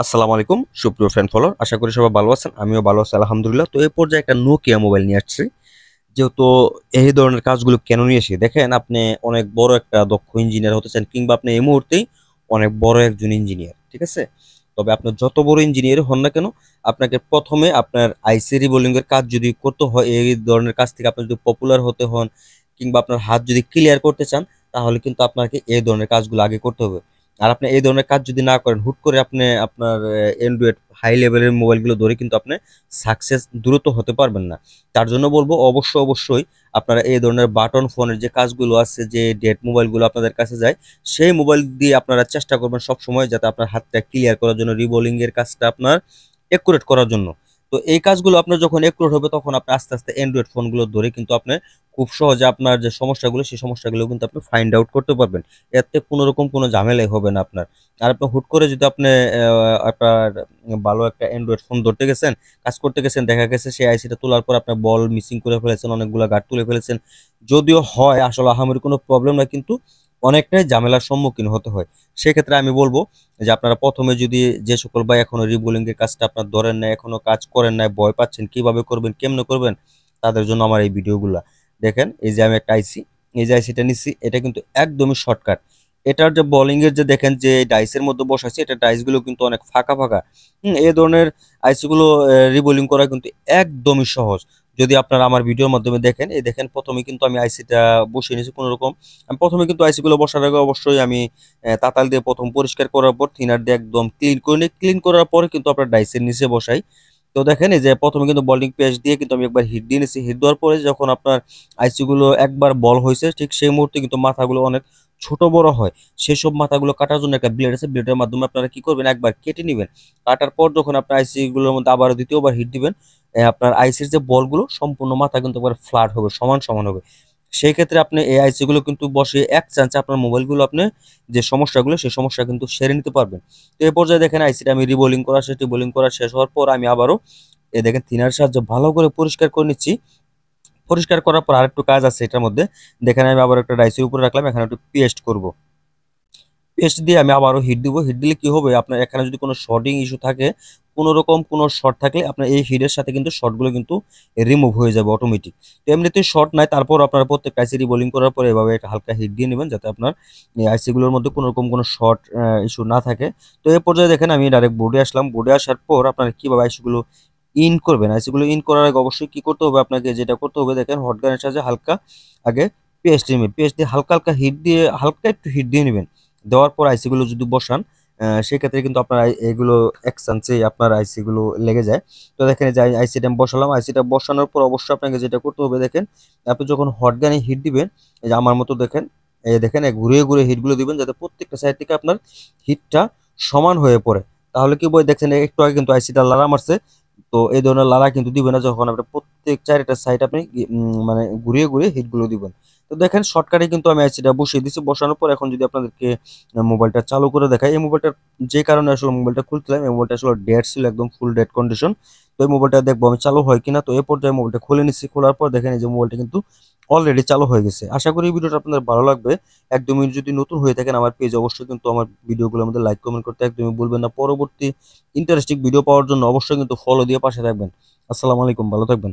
আসসালামু আলাইকুম সুপ্রিয় ফ্রেন্ড ফলোয়ার, আশা করি সবাই ভালো আছেন। আমিও ভালো আছি আলহামদুলিল্লাহ। তো এই পর্যায়ে একটা নোকিয়া মোবাইল নিয়ে আসছি। যেহেতু এই ধরনের কাজগুলো কেন নিয়ে আসি, দেখেন আপনি অনেক বড় একটা দক্ষ ইঞ্জিনিয়ার হতে চান, কিংবা আপনি এই মুহূর্তেই অনেক বড় একজন ইঞ্জিনিয়ার, ঠিক আছে? তবে আপনি যত বড় ইঞ্জিনিয়ার হন না কেন, আপনাকে প্রথমে আপনার আইসি রিবোলিং এর কাজ যদি করতে হয়, এই ধরনের কাজ থেকে আপনি যদি পপুলার হতে হন, কিংবা আপনার হাত যদি ক্লিয়ার করতে চান, তাহলে কিন্তু আপনাকে এই ধরনের কাজগুলো আগে করতে হবে। আর আপনি এই ধরনের কাজ যদি না করেন, হুট করে আপনি আপনার অ্যান্ড্রয়েড হাই লেভেলের মোবাইলগুলো ধরে কিন্তু আপনি সাকসেস দ্রুত হতে পারবেন না। তার জন্য বলবো অবশ্যই আপনারা এই ধরনের বাটন ফোনের যে কাজগুলো আছে, যে ডেট মোবাইলগুলো আপনাদের কাছে যায়, সেই মোবাইল দিয়ে আপনারা চেষ্টা করবেন সব সময় যাতে আপনার হাতটা ক্লিয়ার করার জন্য, রিবোলিং এর কাজটা আপনার একুরেট করার জন্য। তো এই কাজগুলো আপনার যখন একুরেট হবে, তখন আপনি আস্তে আস্তে অ্যান্ড্রয়েড ফোনগুলো ধরে কিন্তু আপনি খুব সহজে আপনার যে সমস্যাগুলো, সেই সমস্যাগুলো কিন্তু আপনি ফাইন্ড আউট করতে পারবেন। এতে কোনো রকম কোনো ঝামেলাই হবে না আপনার। আর আপনি হুট করে যদি আপনি আপনার ভালো একটা অ্যান্ড্রয়েড ফোন ধরতে গেছেন, কাজ করতে গেছেন, দেখা গেছে সেই আইসিটা তোলার পর আপনার বল মিসিং করে ফেলেছেন, অনেকগুলো গার্ড তুলে ফেলেছেন, যদিও হয় আসলে আহামরি কোনো প্রবলেম না, কিন্তু অনেকটাই ঝামেলার সম্মুখীন হতে হয়। সেক্ষেত্রে আমি বলবো যে আপনারা প্রথমে যদি, যে সকল ভাই এখনো রিবোলিং এর কাজটা আপনার ধরেন না, এখনো কাজ করেন না, ভয় পাচ্ছেন কিভাবে করবেন কেমনে করবেন, তাদের জন্য আমার এই ভিডিওগুলা দেখেন। এই যে আমি একটা আইসি, এই যে আইসিটা নিচ্ছি, এটা কিন্তু একদমই শর্টকাট। এটার যে বোলিং এর যে দেখেন যে ডাইসের মধ্যে বসাইছে, এটা ডাইস গুলো কিন্তু অনেক ফাঁকা ফাঁকা। এই ধরনের আইসি গুলো রিবোলিং করা কিন্তু একদমই সহজ। যদি আপনারা আমার ভিডিওর মাধ্যমে দেখেন, এই দেখেন প্রথমে কিন্তু আমি আইসিটা বসিয়ে নিয়েছি কোনো রকম। আমি প্রথমে কিন্তু আইসি গুলো বসার আগে অবশ্যই আমি তাতাল দিয়ে প্রথম পরিষ্কার করার পর থিনার দিয়ে একদম ক্লিন করে নিই। ক্লিন করার পরে কিন্তু আপনার ডাইসের নিচে বসাই। তো দেখেন এই যে প্রথমে কিন্তু বোলিং পেজ দিয়ে কিন্তু আমি একবার হিট দিয়ে নিয়েছি। হিট দেওয়ার পরে যখন আপনার আইসি গুলো একবার বল হয়েছে, ঠিক সেই মুহূর্তে কিন্তু মাথাগুলো অনেক ছোট বড় হয়। সেসব মাথাগুলো কাটার জন্য একটা ব্লেড আছে, ব্লেডের মাধ্যমে আপনারা কি করবেন, একবার কেটে নেবেন। কাটার পর যখন আপনার আইসি গুলোর মধ্যে আবার দ্বিতীয়বার হিট দিবেন, আপনার আইসির যে বলগুলো সম্পূর্ণ মাথা কিন্তু একবার ফ্ল্যাট হবে, সমান সমান হবে। সেই ক্ষেত্রে আপনি এই আইসি গুলো কিন্তু বসে এক চান্সে আপনার মোবাইলগুলো আপনি যে সমস্যাগুলো, সেই সমস্যা কিন্তু সেরে নিতে পারবেন। তো এই পর্যায়ে দেখেন আইসিটা আমি রিবোলিং করা শেষ। রিবোলিং করা শেষ হওয়ার পর আমি আবারও দেখেন থিনার সাহায্যে ভালো করে পরিষ্কার করে নিচ্ছি। পরিষ্কার করার পর আরেকটু কাজ আছে এটার মধ্যে। দেখেন আমি আবার একটা ডাইসের উপরে রাখলাম, এখানে একটু পেস্ট করব। পেস্ট দিয়ে আমি আবারও হিট দিব। হিট দিলে কি হবে, আপনার এখানে যদি কোনো শর্টিং ইস্যু থাকে, কোনো রকম কোনো শর্ট থাকলে আপনার এই হিটের সাথে কিন্তু শর্টগুলো কিন্তু রিমুভ হয়ে যাবে অটোমেটিক। তো এমনিতে শর্ট নাই, তারপর আপনারা প্রত্যেকটা আইসি বোলিং করার পরে এভাবে একটা হালকা হিট দিয়ে নেবেন, যাতে আপনার এই আইসিগুলোর মধ্যে কোনো রকম কোনো শর্ট ইস্যু না থাকে। তো এই পর্যায়ে দেখেন আমি ডাইরেক্ট বোর্ডে আসলাম। বোর্ডে আসার পর আপনারা কিভাবে আইসিগুলো ইন করবেন, আইসিগুলো ইন করার আগে অবশ্যই কি করতে হবে, আপনাকে যেটা করতে হবে, দেখেন হট গানের সাহায্যে হালকা আগে পেস্ট নেবেন। পেস্ট দিয়ে হালকা হালকা হিট দিয়ে, হালকা একটু হিট দিয়ে নেবেন। দেওয়ার পর আইসিগুলো যদি বসান, সেক্ষেত্রে কিন্তু আপনার এগুলো এক চান্সে আপনার আইসিগুলো লেগে যায়। তো দেখেন এই যে আইসিটা আমি বসালাম। আইসিটা বসানোর পর অবশ্যই আপনাকে যেটা করতে হবে, দেখেন আপনি যখন হট গানে হিট দিবেন, এই যে আমার মতো দেখেন, এই দেখেন ঘুরিয়ে ঘুরিয়ে হিটগুলো দিবেন, যাতে প্রত্যেকটা সাইড থেকে আপনার হিটটা সমান হয়ে পড়ে। তাহলে কি বই দেখছেন, একটু আগে কিন্তু আইসিটা লাড়া মারছে। তো এই ধরনের লাড়া কিন্তু দিবেন না, যখন আপনি প্রত্যেক চারটা সাইড আপনি মানে ঘুরিয়ে ঘুরিয়ে হিটগুলো দিবেন। তো দেখেন শর্টকাটে কিন্তু আমি আইসিটা বসিয়ে দিচ্ছি। বসানোর পর এখন যদি আপনাদেরকে মোবাইলটা চালু করে দেখাই, এই মোবাইলটা যে কারণে আসলে মোবাইলটা খুলছিলাম, এই মোবাইলটা আসলে ডেড ছিল, একদম ফুল ডেড কন্ডিশন। তো এই মোবাইলটা দেখবো আমি চালু হয় কিনা। তো এই পর্যায়ে মোবাইলটা খুলে নিচ্ছি। খোলার পর দেখেন এই যে মোবাইলটা কিন্তু অলরেডি চালু হয়ে গেছে। আশা করি এই ভিডিওটা আপনাদের ভালো লাগবে। একদমই যদি নতুন হয়ে থাকেন আমার পেজ, অবশ্যই কিন্তু আমার ভিডিওগুলোর মধ্যে লাইক কমেন্ট করতে একদমই ভুলবেন না। পরবর্তী ইন্টারেস্টিং ভিডিও পাওয়ার জন্য অবশ্যই কিন্তু ফলো দিয়ে পাশে থাকবেন। আসসালামু আলাইকুম, ভালো থাকবেন।